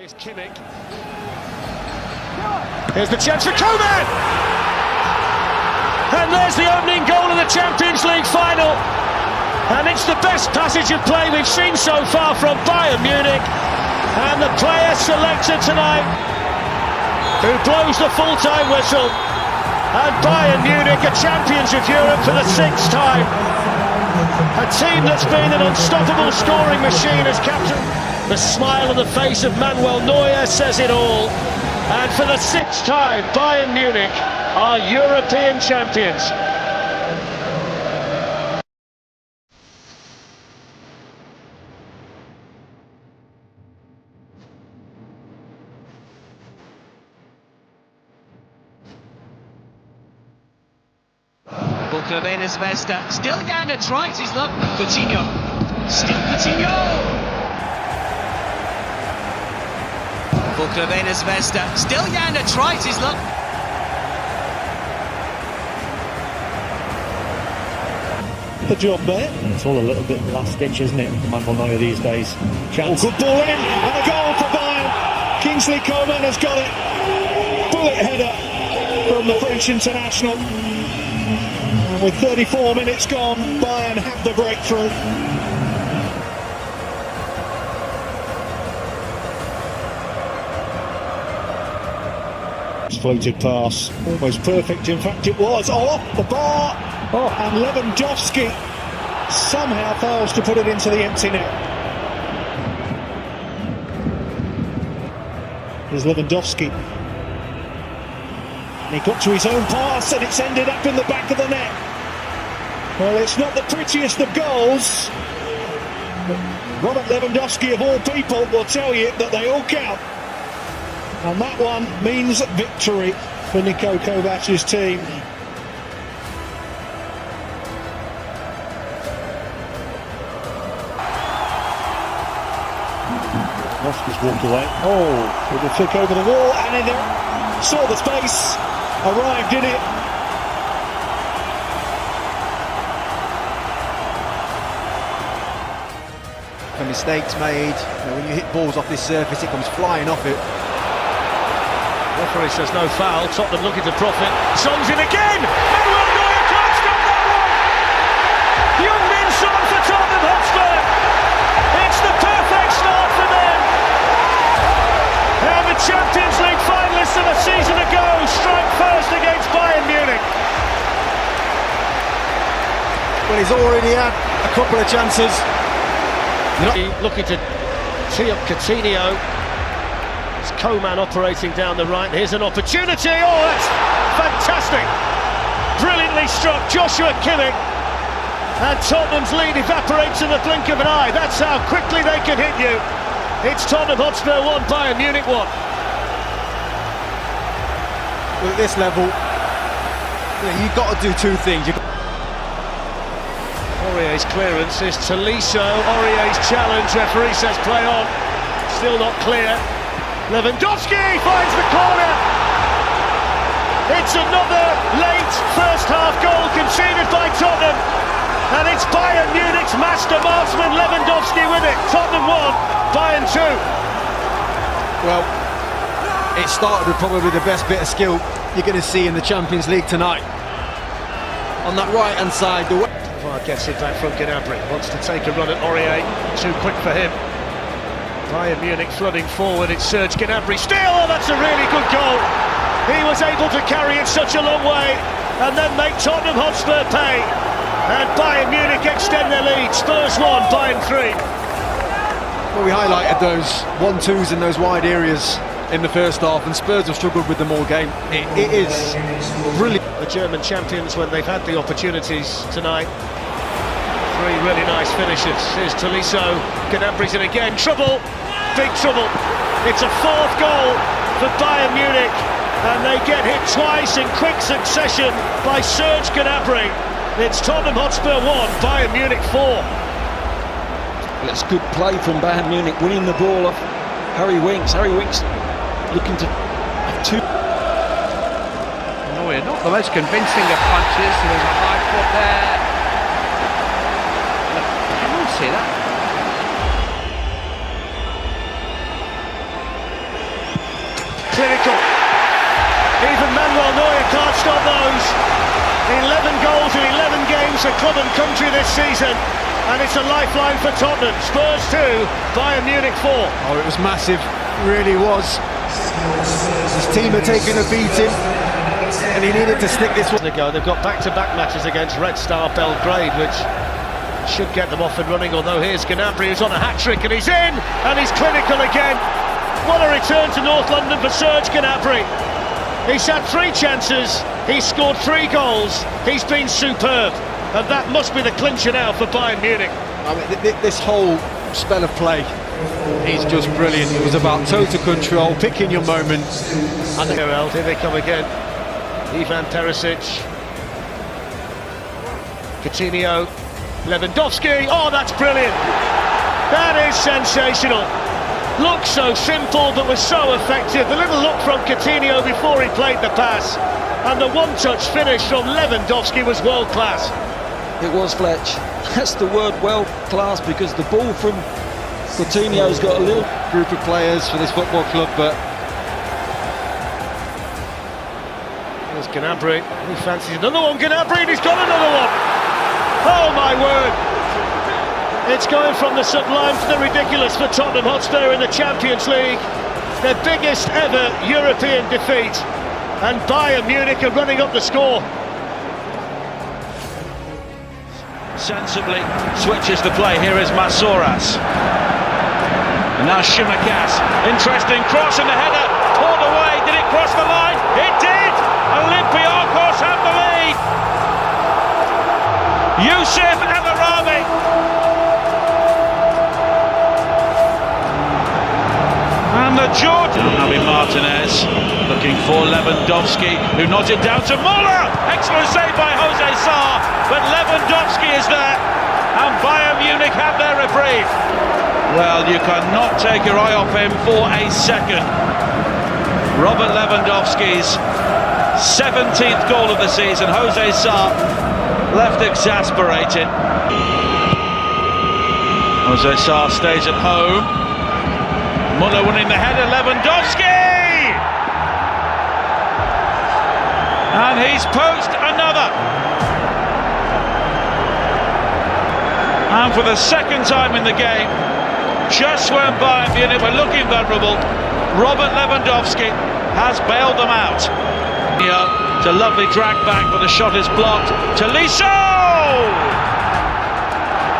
Here's Kimmich. Here's the chance for Koeman! And there's the opening goal of the Champions League final. And it's the best passage of play we've seen so far from Bayern Munich. And the player selected tonight, who blows the full-time whistle. And Bayern Munich are champions of Europe for the 6th time. A team that's been an unstoppable scoring machine as captain. The smile on the face of Manuel Neuer says it all. And for the 6th time, Bayern Munich are European champions. Bulgarenes Vesta, still down to tries his luck. Coutinho, still Coutinho. Bulgarenes Vesta, still down to tries his luck. The job there. It's all a little bit last ditch, isn't it? Manuel Neuer these days. Chance. Oh, good ball in, and a goal for Bayern. Kingsley Coman has got it. Bullet header from the French international. And with 34 minutes gone, Bayern have the breakthrough. Floated pass, almost perfect. In fact, it was off the bar. And Lewandowski somehow fails to put it into the empty net. Here's Lewandowski. And he got to his own pass and it's ended up in the back of the net. Well, it's not the prettiest of goals, but Robert Lewandowski, of all people, will tell you that they all count. And that one means victory for Niko Kovac's team. Lewandowski's walked away. Oh, with a flick over the wall, and in there, saw the space, arrived in it. For mistakes made, when you hit balls off this surface, it comes flying off it. Referee says no foul. Tottenham looking to profit. Son's in again. Manuel Neuer can't stop that one. Young-Min Son for Tottenham Hotspur. It's the perfect start for them. And the Champions League finalists of a season ago strike first against Bayern Munich. Well, he's already had a couple of chances. Looking to tee up Coutinho. It's Koeman operating down the right. Here's an opportunity. Oh, that's fantastic. Brilliantly struck Joshua Kimmich. And Tottenham's lead evaporates in the blink of an eye. That's how quickly they can hit you. It's Tottenham Hotspur 1, Bayern Munich 1. Well, at this level, you've got to do two things. Aurier's clearance is Tolisso. Aurier's challenge. Referee says play on. Still not clear. Lewandowski finds the corner. It's another late first half goal conceded by Tottenham. And it's Bayern Munich's master marksman Lewandowski with it. Tottenham 1, Bayern 2. Well, it started with probably the best bit of skill you're going to see in the Champions League tonight. On that right-hand side, the gets it back from Gnabry. Wants to take a run at Aurier. Too quick for him. Bayern Munich flooding forward, it's Serge Gnabry still, oh, that's a really good goal. He was able to carry it such a long way and then make Tottenham Hotspur pay. And Bayern Munich extend their lead, Spurs 1, Bayern 3. Well, we highlighted those 1-2s in those wide areas in the first half, and Spurs have struggled with them all game. It is really... The German champions, when they've had the opportunities tonight. Three really nice finishes. Here's Tolisso, Gnabry's in again, trouble, big trouble. It's a 4th goal for Bayern Munich, and they get hit twice in quick succession by Serge Gnabry. It's Tottenham Hotspur 1, Bayern Munich 4. It's good play from Bayern Munich, winning the ball off Harry Winks. Harry Winks looking to have two. Neuer, not the most convincing of punches. There's a high foot there. See that? clinical. Even Manuel Neuer can't stop those. 11 goals in 11 games for club and country this season, and it's a lifeline for Tottenham. Spurs 2, Bayern Munich 4. Oh, it was massive, really was. His team are taking a beating, and he needed to stick this one. They've got back-to-back matches against Red Star Belgrade, which should get them off and running, although here's Gnabry, who's on a hat-trick, and he's in, and he's clinical again. What a return to North London for Serge Gnabry. He's had 3 chances, he's scored 3 goals, he's been superb, and that must be the clincher now for Bayern Munich. I mean, this whole spell of play, he's just brilliant. It was about total control, picking your moment. And here they come again. Ivan Perisic, Coutinho, Lewandowski. Oh, that's brilliant! That is sensational. Looks so simple, but was so effective. The little look from Coutinho before he played the pass, and the one-touch finish from Lewandowski was world-class. It was, Fletch. That's the word, world-class, because the ball from Coutinho's got a little Group of players for this football club, but there's Gnabry. He fancies another one. Gnabry, and he's got another one. Oh my word! It's going from the sublime to the ridiculous for Tottenham Hotspur in the Champions League. Their biggest ever European defeat, and Bayern Munich are running up the score. Sensibly switches the play. Here is Masouras. And now Shimakas. Interesting cross, and the header pulled away. Did it cross the line? It did! Olympiacos have the lead. Youssef El Arabi. And the Jordan. Javi Martinez looking for Lewandowski, who nods it down to Muller. Excellent save by Jose Sarr, but Lewandowski is there, and Bayern Munich have their reprieve. Well, you cannot take your eye off him for a second. Robert Lewandowski's 17th goal of the season. Jose Sarr left exasperated. Jose Sarr stays at home. Muller winning the header, Lewandowski! And he's poached another. And for the second time in the game, just when Bayern Munich were looking vulnerable, Robert Lewandowski has bailed them out. It's a lovely drag back, but the shot is blocked. Tolisso!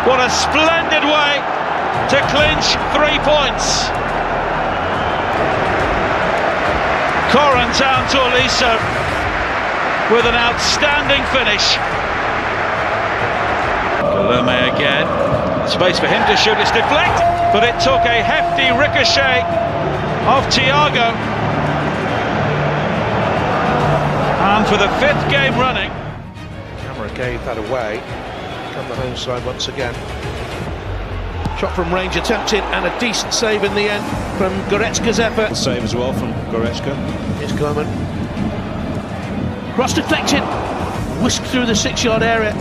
What a splendid way to clinch 3 points. Corentin Tolisso with an outstanding finish. Colome again. Space for him to shoot. It's deflected, but it took a hefty ricochet of Thiago. And for the 5th game running. Camera gave that away. Come the home side once again. Shot from range attempted, and a decent save in the end from Goretzka's effort. Save as well from Goretzka. Here's Coleman. Cross deflected, whisked through the 6-yard area.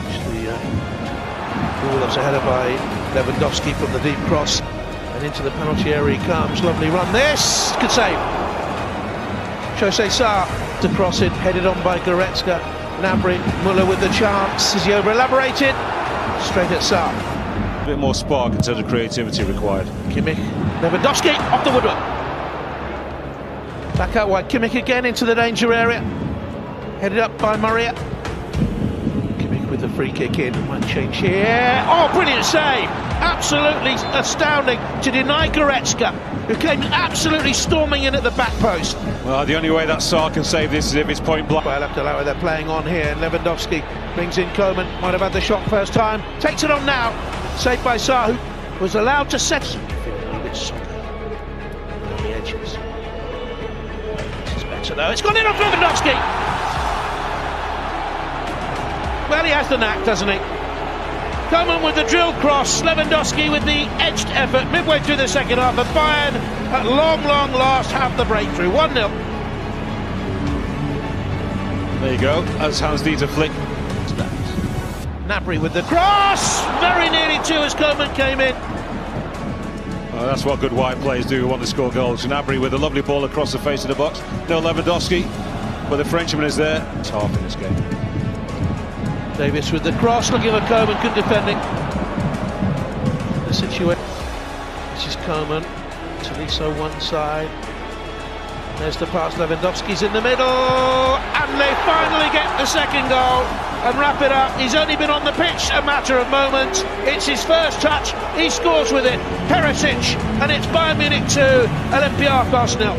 Actually, ball that's a header by Lewandowski from the deep cross, and into the penalty area he comes. Lovely run. This good save. Jose Sarr to cross it, headed on by Goretzka. Gnabry, Muller with the chance. Is he over elaborated? Straight at Sarr. A bit more spark in terms of creativity required. Kimmich, Lewandowski off the woodwork. Back out wide, Kimmich again into the danger area. Headed up by Maria. Kimmich with the free kick in. Might change here. Oh, brilliant save! Absolutely astounding to deny Goretzka, who came absolutely storming in at the back post. Well, the only way that Sarr can save this is if it's point blank. Well, left allow they're playing on here. Lewandowski brings in Coleman. Might have had the shot first time. Takes it on now. Saved by Sarr, who was allowed to set. A bit soccer on the edges. This is better though. It's gone in off Lewandowski. Well, he has the knack, doesn't he? Coleman with the drill cross. Lewandowski with the edged effort midway through the second half. And Bayern, at long last, have the breakthrough. 1-0. There you go. As Hans-Dieter Flick. Gnabry with the cross, very nearly 2 as Coleman came in. Well, that's what good wide players do who want to score goals. Gnabry with a lovely ball across the face of the box. No Lewandowski, but the Frenchman is there. It's half in this game. Davis with the cross, looking for Coman, good defending. The situation. This is Coman. Tolisso one side. There's the pass, Lewandowski's in the middle, and they finally get the second goal and wrap it up. He's only been on the pitch a matter of moments. It's his first touch, he scores with it. Perisic, and it's Bayern Munich 2, Olympiacos 0.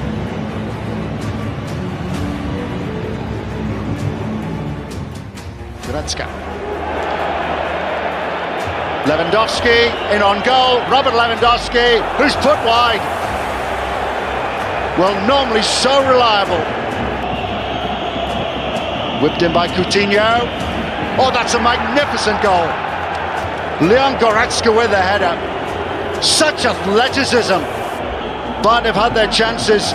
Goretzka. Lewandowski in on goal. Robert Lewandowski, who's put wide. Well, normally so reliable. Whipped in by Coutinho. Oh, that's a magnificent goal. Leon Goretzka with the header. Such athleticism. Bayern have had their chances.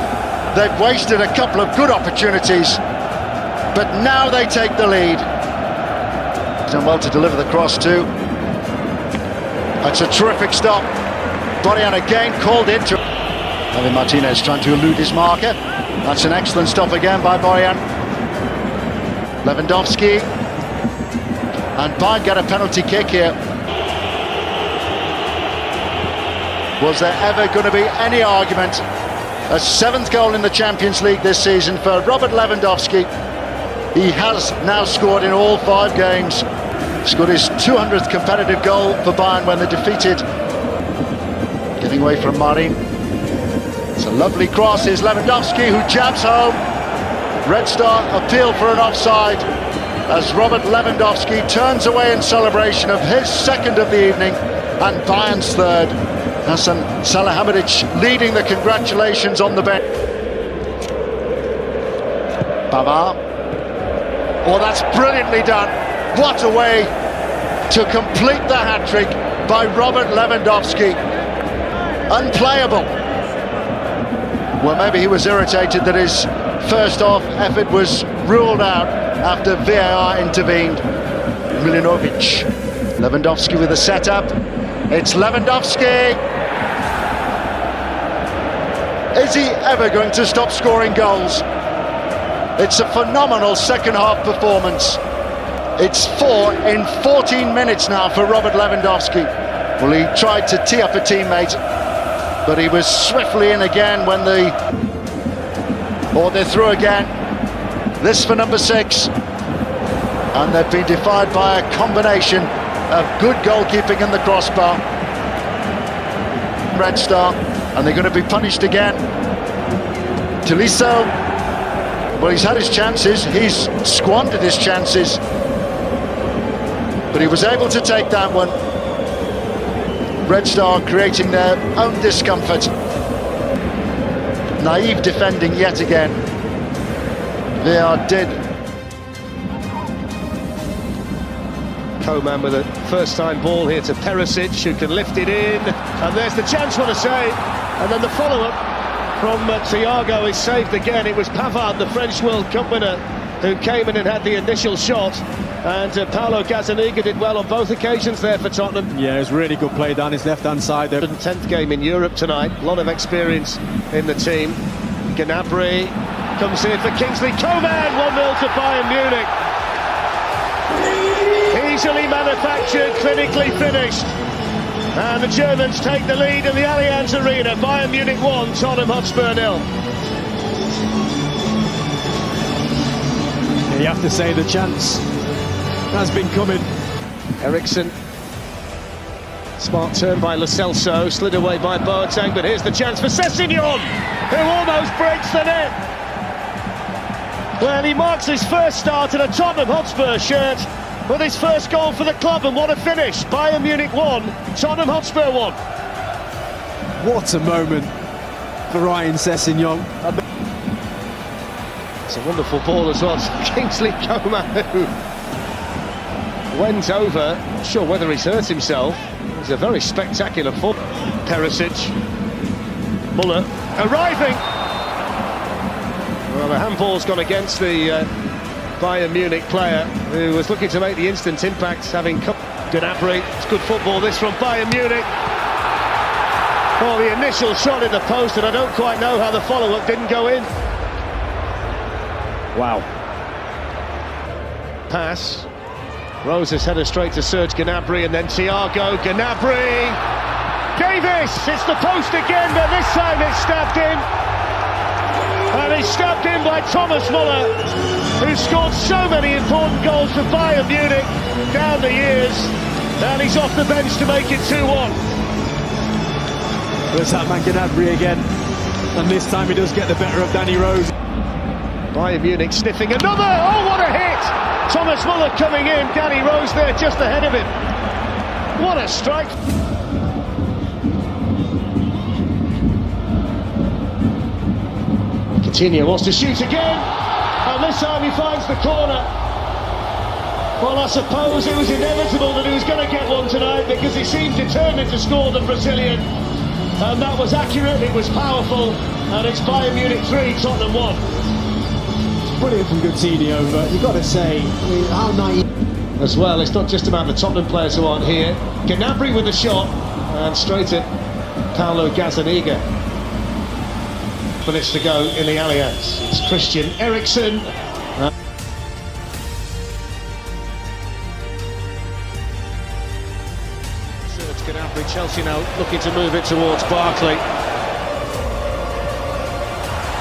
They've wasted a couple of good opportunities. But now they take the lead. He's done well to deliver the cross too. That's a terrific stop. Bojan again called into it. Javi Martinez trying to elude his marker. That's an excellent stop again by Bojan. Lewandowski. And Bayern get a penalty kick here. Was there ever going to be any argument? A 7th goal in the Champions League this season for Robert Lewandowski. He has now scored in all 5 games. Scored his 200th competitive goal for Bayern when they defeated. Getting away from Marin. It's a lovely cross. Here's Lewandowski who jabs home. Red Star appeal for an offside as Robert Lewandowski turns away in celebration of his 2nd of the evening and Bayern's 3rd. Hasan Salihamidzic leading the congratulations on the bench. Pavard. Oh, that's brilliantly done. What a way to complete the hat-trick by Robert Lewandowski. Unplayable. Well, maybe he was irritated that his first half effort was ruled out after VAR intervened. Milinovic. Lewandowski with a setup. It's Lewandowski. Is he ever going to stop scoring goals? It's a phenomenal second half performance. It's 4 in 14 minutes now for Robert Lewandowski. Well, he tried to tee up a teammate, but he was swiftly in again when they're through again. This for number 6. And they've been defied by a combination of good goalkeeping in the crossbar. Red Star, and they're going to be punished again. Tolisso, well, he's had his chances, he's squandered his chances, but he was able to take that one. Red Star creating their own discomfort. Naive defending yet again. VAR did. Coman with a first-time ball here to Perisic, who can lift it in, and there's the chance for the save, and then the follow-up from Thiago is saved again. It was Pavard, the French World Cup winner, who came in and had the initial shot, and Paulo Gazzaniga did well on both occasions there for Tottenham. Yeah, it was really good play down his left-hand side there. 10th game in Europe tonight, a lot of experience in the team. Gnabry comes in for Kingsley Coman, 1-0 to Bayern Munich. Easily manufactured, clinically finished. And the Germans take the lead in the Allianz Arena. Bayern Munich 1, Tottenham Hotspur 0. You have to say the chance has been coming. Eriksen. Smart turn by Lo Celso, slid away by Boateng, but here's the chance for Sessegnon, who almost breaks the net. Well, he marks his first start in a Tottenham Hotspur shirt with his first goal for the club, and what a finish. Bayern Munich 1, Tottenham Hotspur 1. What a moment for Ryan Sessegnon. It's a wonderful ball as well to Kingsley Coman, who went over, not sure whether he's hurt himself. It's a very spectacular ball. Perisic, Muller arriving. Well, the handball's gone against the Bayern Munich player, who was looking to make the instant impact, having come. Gnabry, it's good football this from Bayern Munich. Well, the initial shot in the post, and I don't quite know how the follow-up didn't go in. Wow. Pass. Rose has headed straight to Serge Gnabry, and then Thiago Gnabry. Davis, it's the post again, but this time it's stabbed in. And he's stabbed in by Thomas Muller, who scored so many important goals for Bayern Munich down the years. And he's off the bench to make it 2-1. There's that man Gnabry again, and this time he does get the better of Danny Rose. Bayern Munich sniffing another. Oh, what a hit! Thomas Muller coming in, Danny Rose there just ahead of him. What a strike! Coutinho wants to shoot again, and this time he finds the corner. Well, I suppose it was inevitable that he was going to get one tonight, because he seemed determined to score, the Brazilian. And that was accurate, it was powerful, and it's Bayern Munich 3, Tottenham 1. Brilliant from Coutinho, but you've got to say, how naive. As well, it's not just about the Tottenham players who aren't here. Gnabry with a shot, and straight at Paulo Gazzaniga. Minutes to go in the Allianz. It's Christian Eriksen. Serge Gnabry, Chelsea now looking to move it towards Barkley.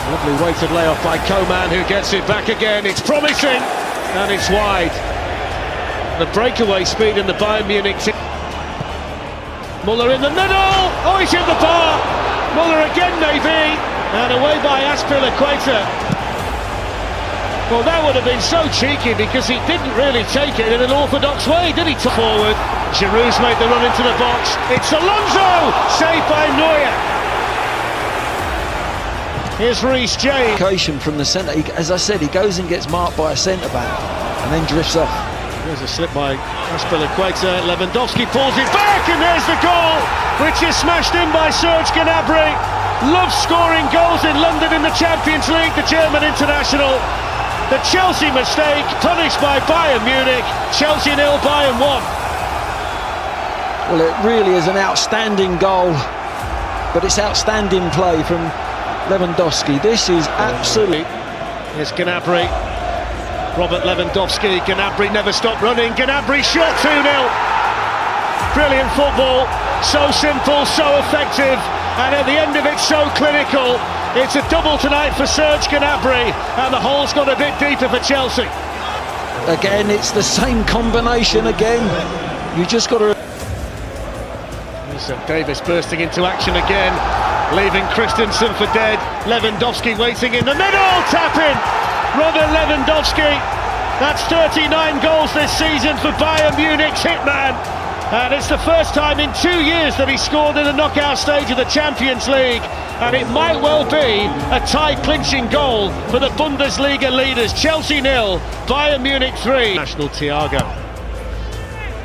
Lovely weighted layoff by Coman, who gets it back again. It's promising, and it's wide. The breakaway speed in the Bayern Munich team. Muller in the middle. Oh, he's hit the bar. Muller again, maybe. And away by Azpilicueta. Well, that would have been so cheeky, because he didn't really take it in an orthodox way, did he? Forward. Giroud's made the run into the box. It's Alonso, saved by Neuer. Here's Reece James. From the centre, as I said, he goes and gets marked by a centre-back and then drifts off. There's a slip by Azpilicueta. Lewandowski pulls it back, and there's the goal, which is smashed in by Serge Gnabry. Loves scoring goals in London in the Champions League, the German international. The Chelsea mistake punished by Bayern Munich. Chelsea 0, Bayern 1. Well, it really is an outstanding goal, but it's outstanding play from Lewandowski. This is absolutely... Here's Gnabry. Robert Lewandowski. Gnabry never stopped running. Gnabry shot 2-0. Brilliant football. So simple, so effective. And at the end of it, so clinical. It's a double tonight for Serge Gnabry, and the hole's got a bit deeper for Chelsea. Again, it's the same combination again. You just got to... Davis bursting into action again, leaving Christensen for dead. Lewandowski waiting in the middle, tapping. Robert Lewandowski. That's 39 goals this season for Bayern Munich's hitman. And it's the first time in 2 years that he scored in the knockout stage of the Champions League. And it might well be a tie-clinching goal for the Bundesliga leaders. Chelsea 0, Bayern Munich 3. National Thiago.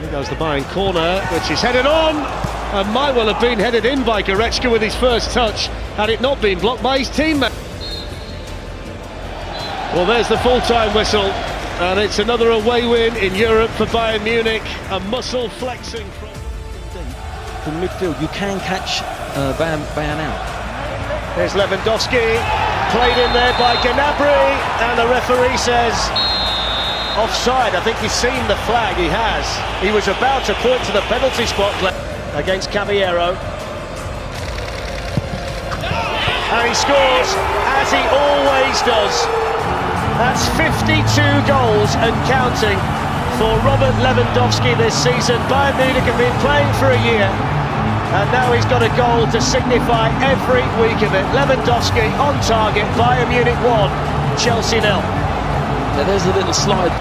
Here goes the Bayern corner, which is headed on. And might well have been headed in by Goretzka with his first touch, had it not been blocked by his teammate. Well, there's the full-time whistle. And it's another away win in Europe for Bayern Munich. A muscle flexing from midfield. You can catch Bayern out. There's Lewandowski, played in there by Gnabry, and the referee says offside. I think he's seen the flag. He has. He was about to point to the penalty spot against Caballero. And he scores, as he always does. That's 52 goals and counting for Robert Lewandowski this season. Bayern Munich have been playing for a year, and now he's got a goal to signify every week of it. Lewandowski on target. Bayern Munich 1, Chelsea 0. Now there's a little slide.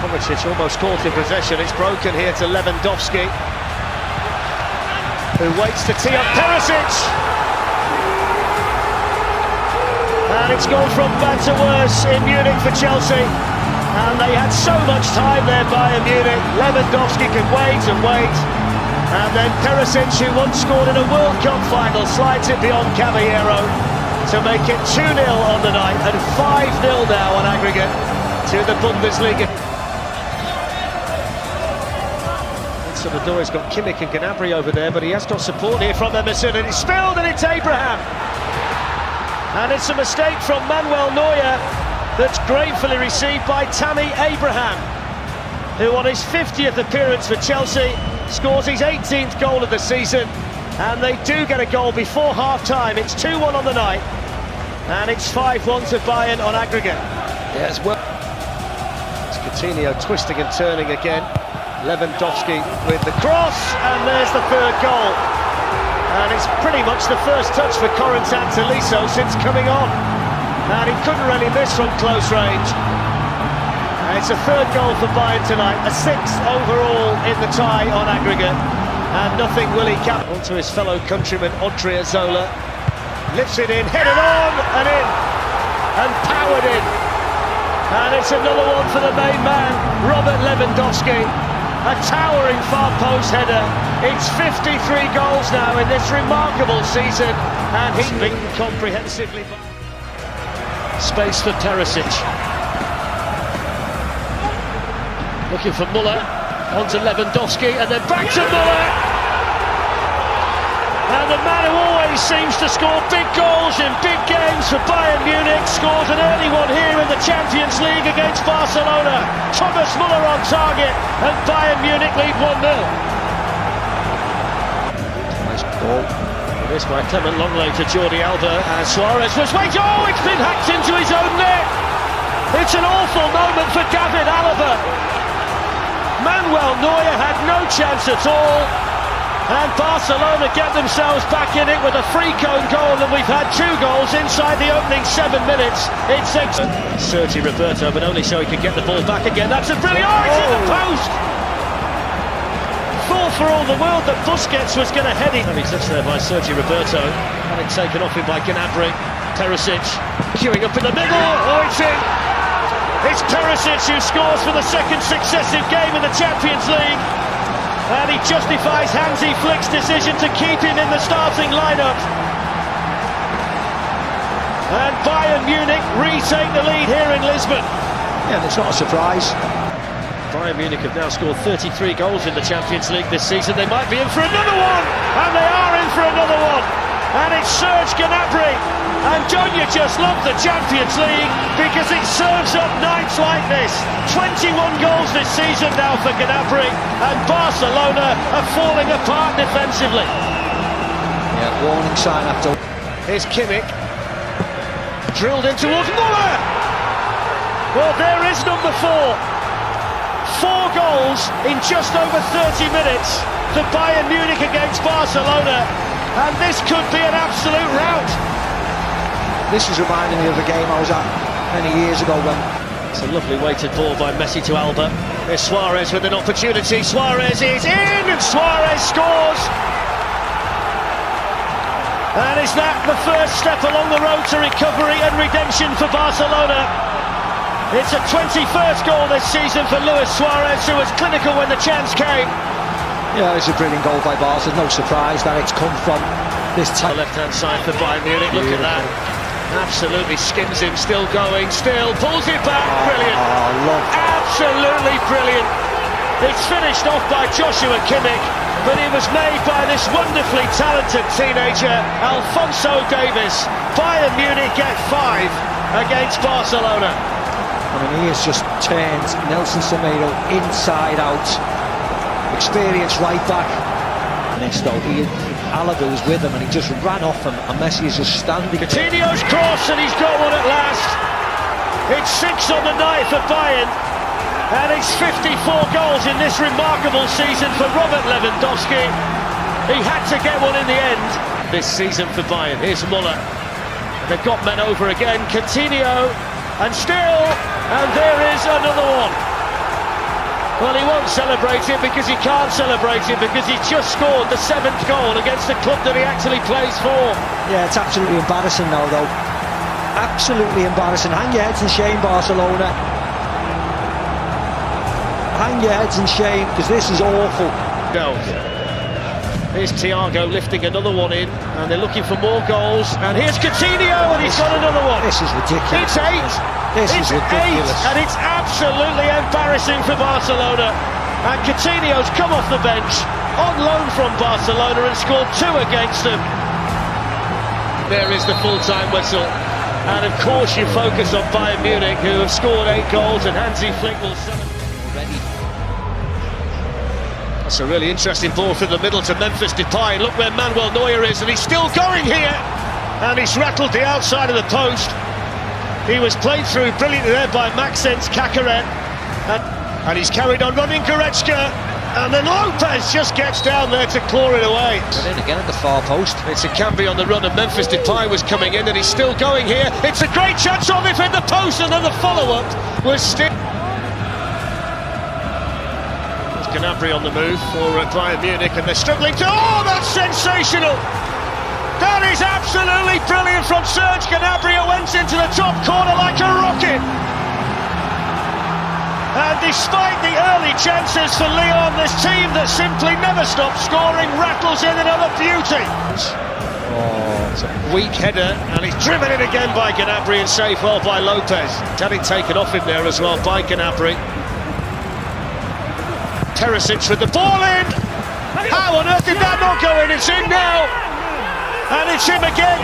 Kovacic almost caught in possession. It's broken here to Lewandowski, who waits to tee up Perisic. And it's gone from bad to worse in Munich for Chelsea. And they had so much time there, Bayern Munich. Lewandowski can wait and wait. And then Perisic, who once scored in a World Cup final, slides it beyond Caballero to make it 2-0 on the night, and 5-0 now on aggregate to the Bundesliga. So the door has got Kimmich and Gnabry over there, but he has got support here from Emerson, and it's spilled, and it's Abraham. And it's a mistake from Manuel Neuer that's gratefully received by Tammy Abraham, who on his 50th appearance for Chelsea scores his 18th goal of the season, and they do get a goal before half-time. It's 2-1 on the night, and it's 5-1 to Bayern on aggregate. Yes, well, it's Coutinho twisting and turning again. Lewandowski with the cross, and there's the third goal. And it's pretty much the first touch for Corentin Tolisso since coming on. And he couldn't really miss from close range. And it's a third goal for Bayern tonight, a sixth overall in the tie on aggregate. And nothing will he cap. Onto his fellow countryman Odriozola. Lifts it in, headed on and in. And powered in. And it's another one for the main man, Robert Lewandowski. A towering far post header. It's 53 goals now in this remarkable season, and he's beaten comprehensively. Space for Perisic. Looking for Muller, onto Lewandowski, and then back to Muller. And the man who always seems to score big goals in big games for Bayern Munich scores an early one here in the Champions League against Barcelona. Thomas Muller on target, and Bayern Munich lead 1-0. nice ball. This by Clement Longley to Jordi Alba, and Suarez was waiting. Oh, it's been hacked into his own net. It's an awful moment for David Alaba. Manuel Neuer had no chance at all. And Barcelona get themselves back in it with a free cone goal, and we've had 2 goals inside the opening 7 minutes. It's Sergi Roberto, but only so he could get the ball back again. That's a brilliant... Oh, it's in the post! Thought for all the world that Busquets was going to head it. He's touched there by Sergi Roberto, and it's taken off him by Gnabry. Perisic queuing up in the middle. Oh, it's in! It's Perisic who scores for the second successive game in the Champions League. And he justifies Hansi Flick's decision to keep him in the starting lineup. And Bayern Munich retake the lead here in Lisbon. Yeah, it's not a surprise. Bayern Munich have now scored 33 goals in the Champions League this season. They might be in for another one, and they are in for another one. And it's Serge Gnabry. And don't you just love the Champions League, because it serves up nights like this. 21 goals this season now for Gnabry, and Barcelona are falling apart defensively. Yeah, warning sign after. Here's Kimmich, drilled in towards Muller. Well, there is number 4. 4 goals in just over 30 minutes for Bayern Munich against Barcelona, and this could be an absolute rout. This is reminding me of a game I was at many years ago when... It's a lovely weighted ball by Messi to Alba. There's Suarez with an opportunity. Suarez is in, and Suarez scores. And is that the first step along the road to recovery and redemption for Barcelona? It's a 21st goal this season for Luis Suarez, who was clinical when the chance came. Yeah, it's a brilliant goal by Barca. No surprise that it's come from this time. The left-hand side for Bayern Munich. Look at that. Absolutely skims him, still going, still pulls it back. Brilliant. Absolutely brilliant. It's finished off by Joshua Kimmich, but it was made by this wonderfully talented teenager, Alphonso Davies. Bayern Munich get 5 against Barcelona. I mean, he has just turned Nelson Semedo inside out. Experienced right back. Next though, Alaba was with him and he just ran off him, and Messi is just standing. Coutinho's cross, and he's got one at last. It's 6 on the night for Bayern, and it's 54 goals in this remarkable season for Robert Lewandowski. He had to get one in the end this season for Bayern. Here's Muller. They've got men over again. Coutinho, and still, and there is another one. Well, he won't celebrate it because he can't celebrate it because he's just scored the 7th goal against the club that he actually plays for. Yeah, it's absolutely embarrassing now, though. Absolutely embarrassing. Hang your heads in shame, Barcelona. Hang your heads in shame, because this is awful. Goals. Here's Thiago lifting another one in, and they're looking for more goals. And here's Coutinho, and he's got another one. This is ridiculous. It's 8. This is ridiculous. 8, and it's absolutely embarrassing for Barcelona. And Coutinho's come off the bench on loan from Barcelona and scored 2 against them. There is the full-time whistle. And of course you focus on Bayern Munich, who have scored 8 goals, and Hansi Flick will already. That's a really interesting ball through the middle to Memphis Depay. Look where Manuel Neuer is, and he's still going here. And he's rattled the outside of the post. He was played through brilliantly there by Maxence Kakaren. And he's carried on running Goretzka. And then Lopez just gets down there to claw it away. But in again at the far post. It's a Cambi on the run, and Memphis Depay was coming in, and he's still going here. It's a great chance of it in the post, and then the follow-up was still. There's Gnabry on the move for Bayern Munich, and they're struggling to. Oh, that's sensational! That is absolutely brilliant from Serge Gnabry. It went into the top corner like a rocket. And despite the early chances for Lyon, this team that simply never stops scoring rattles in another beauty. Oh, it's a weak header, and he's driven in again by Gnabry and saved well by Lopez. Had it taken off him there as well by Gnabry. Teresic with the ball in. How on earth did that not go in? It's in now. And it's him again.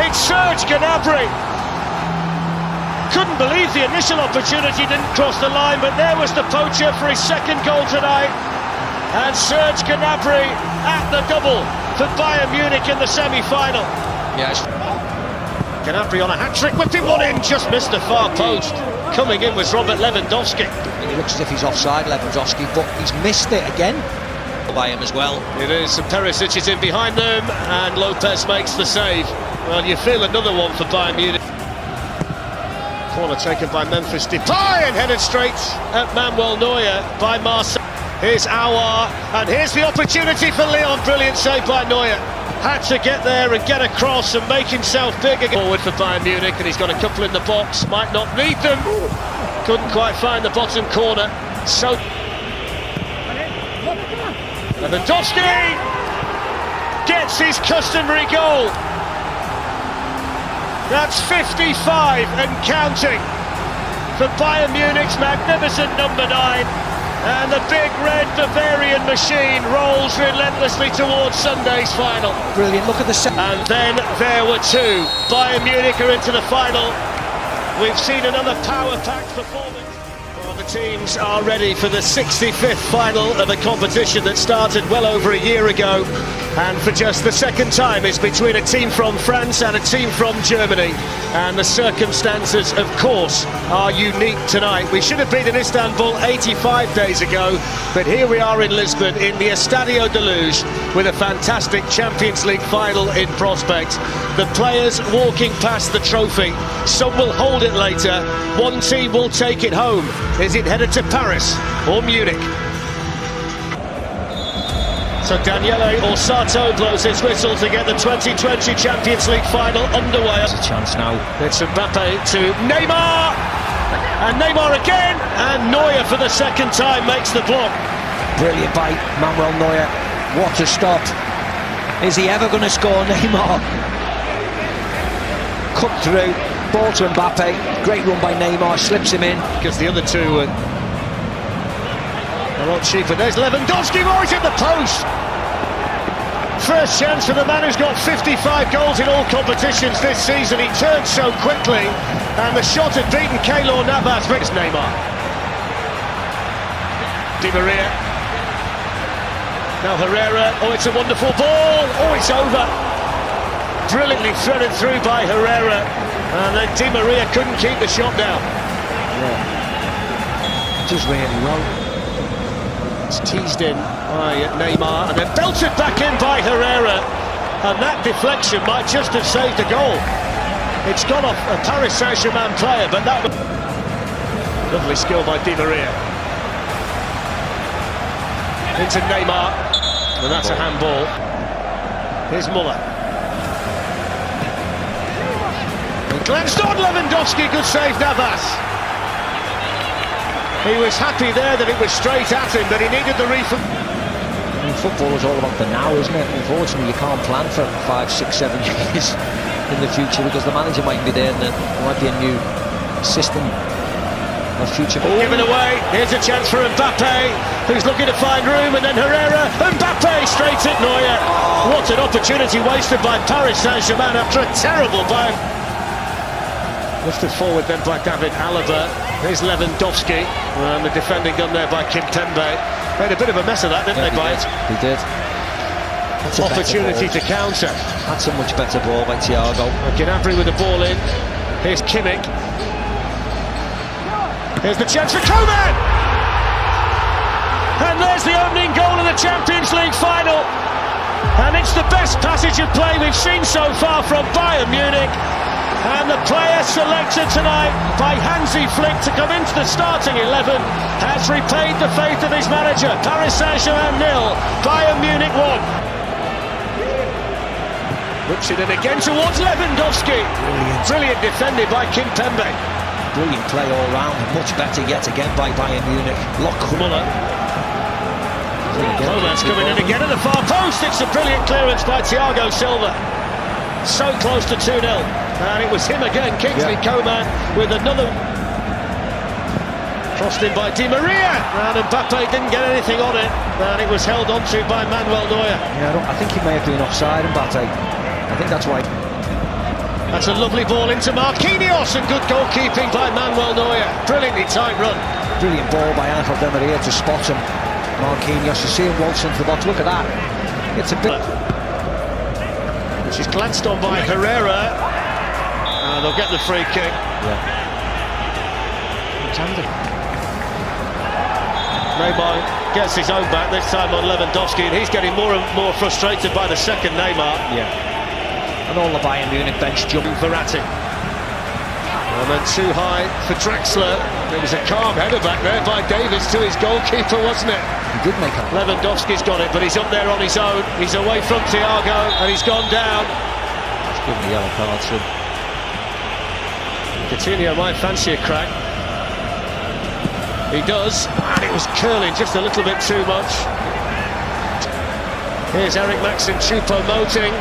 It's Serge Gnabry. Couldn't believe the initial opportunity didn't cross the line, but there was the poacher for his second goal tonight. And Serge Gnabry at the double for Bayern Munich in the semi-final. Yes. Gnabry on a hat-trick, whipped him one in, just missed the far post. Coming in was Robert Lewandowski. He looks as if he's offside, Lewandowski, but he's missed it again. By him as well. It is, and Perisic is in behind them, and Lopez makes the save. Well, you feel another one for Bayern Munich. Corner taken by Memphis Depay and headed straight at Manuel Neuer by Marcel. Here's Aouar, and here's the opportunity for Lyon. Brilliant save by Neuer. Had to get there and get across and make himself big again. Forward for Bayern Munich, and he's got a couple in the box. Might not need them. Couldn't quite find the bottom corner. So Lewandowski gets his customary goal. That's 55 and counting for Bayern Munich's magnificent number 9. And the big red Bavarian machine rolls relentlessly towards Sunday's final. Brilliant, look at the set. And then there were 2. Bayern Munich are into the final. We've seen another power-packed performance. Well, the teams are ready for the 65th final of a competition that started well over a year ago. And for just the second time, it's between a team from France and a team from Germany. And the circumstances, of course, are unique tonight. We should have been in Istanbul 85 days ago, but here we are in Lisbon, in the Estadio de Luz, with a fantastic Champions League final in prospect. The players walking past the trophy. Some will hold it later. One team will take it home. Is it headed to Paris or Munich? So Daniele Orsato blows his whistle to get the 2020 Champions League final underway. There's a chance now. It's Mbappe to Neymar, and Neymar again, and Neuer for the second time makes the block. Brilliant by Manuel Neuer. What a stop. Is he ever going to score, Neymar? Cut through, ball to Mbappe. Great run by Neymar, slips him in. Because the other two are a lot cheaper. There's Lewandowski right at the post. First chance for the man who's got 55 goals in all competitions this season. He turned so quickly, and the shot had beaten Keylor Navas. It's Neymar. Di Maria. Now Herrera. Oh, it's a wonderful ball. Oh, it's over. Brilliantly threaded through by Herrera, and then Di Maria couldn't keep the shot down. Yeah. Just really well. It's teased in by Neymar and then belted back in by Herrera, and that deflection might just have saved a goal. It's gone off a Paris Saint-Germain player, but that was lovely skill by Di Maria. Into Neymar, and that's a handball. Here's Muller. And glanced on Lewandowski, good save Navas. He was happy there that it was straight at him, but he needed the refund. I mean, football is all about the now, isn't it? Unfortunately, you can't plan for 5, 6, 7 years in the future, because the manager might be there and there might be a new system of future. Given away, here's a chance for Mbappe, who's looking to find room, and then Herrera, Mbappe straight at Neuer. What an opportunity wasted by Paris Saint-Germain after a terrible Bayern. Lifted forward then by David Alaba. Here's Lewandowski, and the defending done there by Kimpembe. Made a bit of a mess of that, didn't they, Bayern? He did. That's a opportunity to counter. That's a much better ball by Thiago. Gnabry with the ball in. Here's Kimmich. Here's the chance for Coman! And there's the opening goal of the Champions League final. And it's the best passage of play we've seen so far from Bayern Munich. And the player selected tonight by Hansi Flick to come into the starting 11 has repaid the faith of his manager. Paris Saint-Germain 0, Bayern Munich 1. Whips it in again towards Lewandowski. Brilliant defended by Kimpembe. Brilliant play all round, much better yet again by Bayern Munich. Muller. Coman's coming in again at the far post. It's a brilliant clearance by Thiago Silva. So close to 2-0. And it was him again, Kingsley Coman, with another. Crossed in by Di Maria. And Mbappe didn't get anything on it. And it was held onto by Manuel Neuer. Yeah, I think he may have been offside, Mbappe. I think that's why. That's a lovely ball into Marquinhos, and good goalkeeping by Manuel Neuer. Brilliantly tight run. Brilliant ball by Angel Di Maria to spot him. Marquinhos, you see him waltz into the box. Look at that. It's a bit. She's glanced on by Herrera. And they'll get the free kick. Yeah. Neymar gets his own back, this time on Lewandowski, and he's getting more and more frustrated by the second Neymar. Yeah. And all the Bayern Munich bench jumping. Verratti. And then too high for Draxler. It was a calm header back there by Davies to his goalkeeper, wasn't it? He did make it. Lewandowski's got it, but he's up there on his own. He's away from Thiago, and he's gone down. Let's give him the yellow card soon. Coutinho might fancy a crack. He does, and it was curling just a little bit too much. Here's Eric Maxim Choupo-Moting.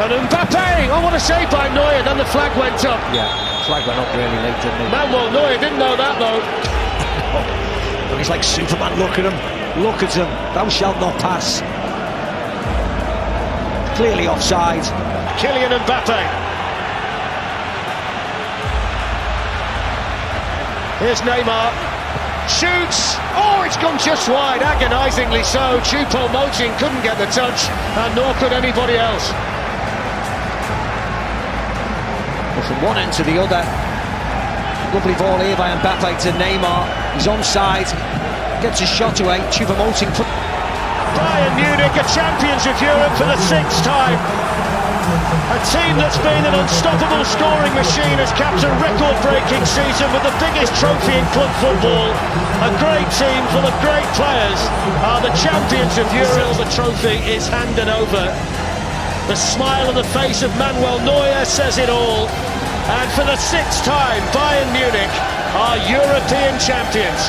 And Mbappe! Oh, what a save by Neuer, then the flag went up. Yeah, flag went up really late, didn't it? Manuel Neuer didn't know that, though. And he's like Superman, look at him. Look at him, thou shalt not pass. Clearly offside. Kylian Mbappe. Here's Neymar. Shoots! Oh, it's gone just wide, agonisingly so. Choupo-Moting couldn't get the touch, and nor could anybody else. Well, from one end to the other. Lovely ball here by Mbappe to Neymar. He's onside. Gets his shot away. Choupo-Moting. Bayern Munich are champions of Europe for the 6th time. A team that's been an unstoppable scoring machine has capped a record-breaking season with the biggest trophy in club football. A great team full of great players are the champions of Europe. The trophy is handed over. The smile on the face of Manuel Neuer says it all. And for the 6th time, Bayern Munich are European champions.